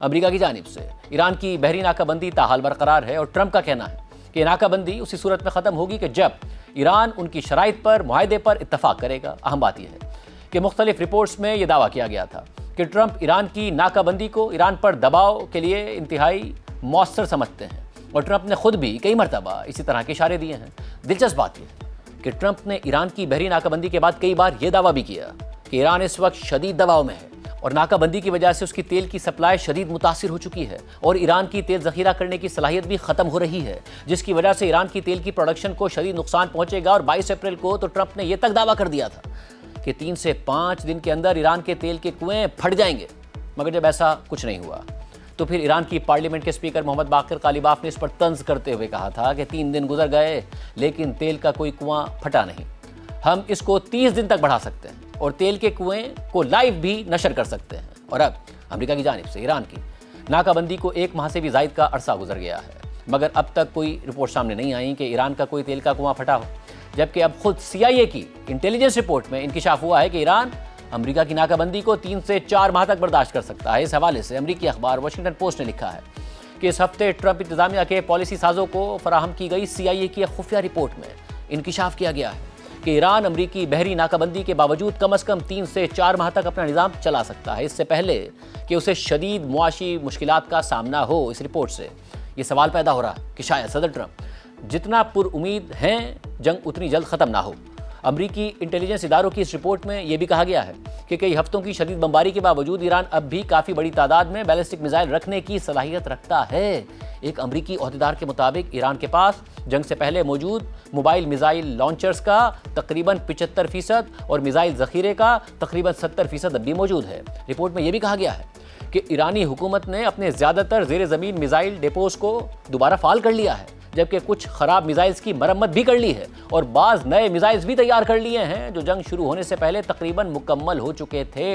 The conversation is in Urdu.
امریکہ کی جانب سے ایران کی بحری ناکہ بندی تاحال برقرار ہے اور ٹرمپ کا کہنا ہے کہ ناکہ بندی اسی صورت میں ختم ہوگی کہ جب ایران ان کی شرائط پر معاہدے پر اتفاق کرے گا۔ اہم بات یہ ہے کہ مختلف رپورٹس میں یہ دعویٰ کیا گیا تھا کہ ٹرمپ ایران کی ناکہ بندی کو ایران پر دباؤ کے لیے انتہائی مؤثر سمجھتے ہیں، اور ٹرمپ نے خود بھی کئی مرتبہ اسی طرح کے اشارے دیے ہیں۔ دلچسپ بات یہ ہے کہ ٹرمپ نے ایران کی بحری ناکہ بندی کے بعد کئی بار یہ دعویٰ بھی کیا کہ ایران اس وقت شدید دباؤ میں ہے اور ناکہ بندی کی وجہ سے اس کی تیل کی سپلائی شدید متاثر ہو چکی ہے اور ایران کی تیل ذخیرہ کرنے کی صلاحیت بھی ختم ہو رہی ہے، جس کی وجہ سے ایران کی تیل کی پروڈکشن کو شدید نقصان پہنچے گا۔ اور 22 اپریل کو تو ٹرمپ نے یہ تک دعویٰ کر دیا تھا کہ 3 سے 5 دن کے اندر ایران کے تیل کے کنویں پھٹ جائیں گے، مگر جب ایسا کچھ نہیں ہوا تو پھر ایران کی پارلیمنٹ کے اسپیکر محمد باقر قالیباف نے اس پر طنز کرتے ہوئے کہا تھا کہ 3 دن گزر گئے لیکن تیل کا کوئی کنواں پھٹا نہیں، ہم اس کو 30 دن تک بڑھا سکتے ہیں اور تیل کے کنویں کو لائیو بھی نشر کر سکتے ہیں۔ اور اب امریکہ کی جانب سے ایران کی ناکہ بندی کو 1 ماہ سے بھی زائد کا عرصہ گزر گیا ہے، مگر اب تک کوئی رپورٹ سامنے نہیں آئی کہ ایران کا کوئی تیل کا کنواں پھٹا ہو، جبکہ اب خود CIA کی انٹیلیجنس رپورٹ میں انکشاف ہوا ہے کہ ایران امریکہ کی ناکہ بندی کو 3 سے 4 ماہ تک برداشت کر سکتا ہے۔ اس حوالے سے امریکی اخبار واشنگٹن پوسٹ نے لکھا ہے کہ اس ہفتے ٹرمپ انتظامیہ کے پالیسی سازوں کو فراہم کی گئی CIA کی ایک خفیہ رپورٹ میں انکشاف کیا گیا ہے کہ ایران امریکی بحری ناکہ بندی کے باوجود کم از کم 3 سے 4 ماہ تک اپنا نظام چلا سکتا ہے، اس سے پہلے کہ اسے شدید معاشی مشکلات کا سامنا ہو۔ اس رپورٹ سے یہ سوال پیدا ہو رہا ہے کہ شاید صدر ٹرمپ جتنا پر امید ہیں جنگ اتنی جلد ختم نہ ہو۔ امریکی انٹیلیجنس اداروں کی اس رپورٹ میں یہ بھی کہا گیا ہے کہ کئی ہفتوں کی شدید بمباری کے باوجود ایران اب بھی کافی بڑی تعداد میں بیلسٹک میزائل رکھنے کی صلاحیت رکھتا ہے۔ ایک امریکی عہدیدار کے مطابق ایران کے پاس جنگ سے پہلے موجود موبائل میزائل لانچرز کا تقریباً 75% اور میزائل ذخیرے کا تقریباً 70% اب بھی موجود ہے۔ رپورٹ میں یہ بھی کہا گیا ہے کہ ایرانی حکومت نے اپنے زیادہ تر زیر زمین میزائل ڈیپوز کو دوبارہ فعال کر لیا ہے، جبکہ کچھ خراب میزائلز کی مرمت بھی کر لی ہے اور بعض نئے میزائلز بھی تیار کر لیے ہیں جو جنگ شروع ہونے سے پہلے تقریباً مکمل ہو چکے تھے۔